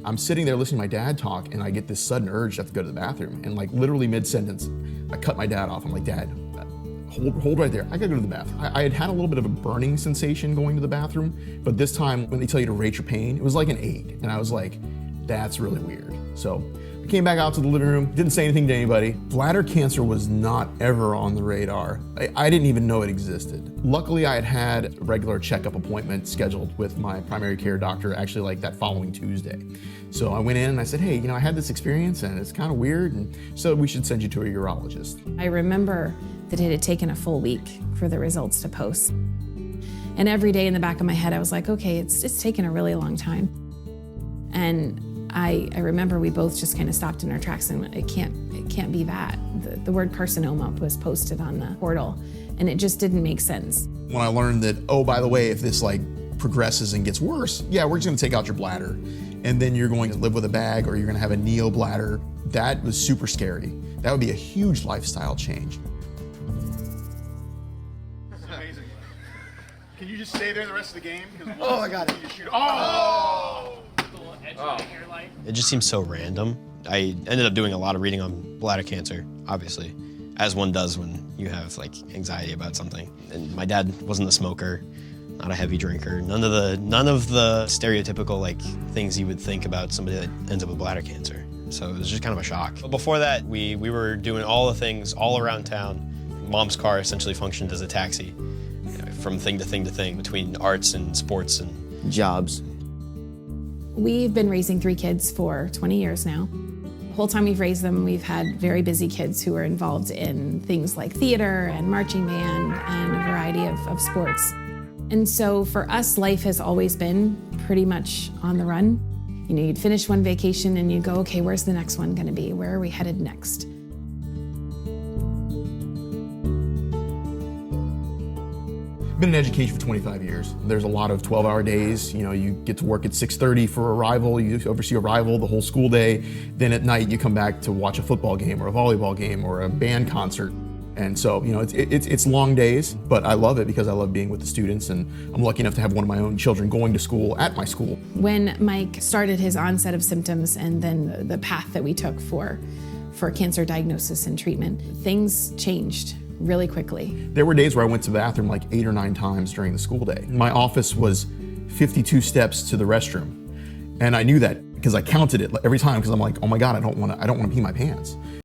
I'm sitting there listening to my dad talk, and I get this sudden urge to have to go to the bathroom. And like literally mid-sentence, I cut my dad off. I'm like, Dad, hold right there. I gotta go to the bathroom. I had a little bit of a burning sensation going to the bathroom, but this time when they tell you to rate your pain, it was like an 8. And I was like, that's really weird. So I came back out to the living room, didn't say anything to anybody. Bladder cancer was not ever on the radar. I didn't even know it existed. Luckily, I had a regular checkup appointment scheduled with my primary care doctor actually like that following Tuesday. So I went in and I said, hey, I had this experience and it's kind of weird, and so we should send you to a urologist. I remember that it had taken a full week for the results to post. And every day in the back of my head, I was like, okay, it's taken a really long time. And I remember we both just kind of stopped in our tracks and it can't be that. The word carcinoma was posted on the portal and it just didn't make sense. When I learned that, oh, by the way, if this like progresses and gets worse, yeah, we're just gonna take out your bladder and then you're going to live with a bag or you're gonna have a neo bladder. That was super scary. That would be a huge lifestyle change. This is amazing. Can you just stay there the rest of the game? Oh, I got it. Oh! It just seems so random. I ended up doing a lot of reading on bladder cancer, obviously, as one does when you have like anxiety about something. And my dad wasn't a smoker, not a heavy drinker, none of the stereotypical like things you would think about somebody that ends up with bladder cancer. So it was just kind of a shock. But before that, we were doing all the things all around town. Mom's car essentially functioned as a taxi, from thing to thing to thing, between arts and sports and jobs. We've been raising 3 kids for 20 years now. The whole time we've raised them, we've had very busy kids who are involved in things like theater and marching band and a variety of sports. And so for us, life has always been pretty much on the run. You'd finish one vacation and you'd go, okay, where's the next one gonna be? Where are we headed next? Been in education for 25 years. There's a lot of 12-hour days. You get to work at 6:30 for arrival. You oversee arrival the whole school day. Then at night you come back to watch a football game or a volleyball game or a band concert. And so, it's long days, but I love it because I love being with the students, and I'm lucky enough to have one of my own children going to school at my school. When Mike started his onset of symptoms and then the path that we took for cancer diagnosis and treatment, things changed really quickly. There were days where I went to the bathroom like 8 or 9 times during the school day. My office was 52 steps to the restroom. And I knew that because I counted it every time because I'm like, oh my God, I don't want to pee my pants.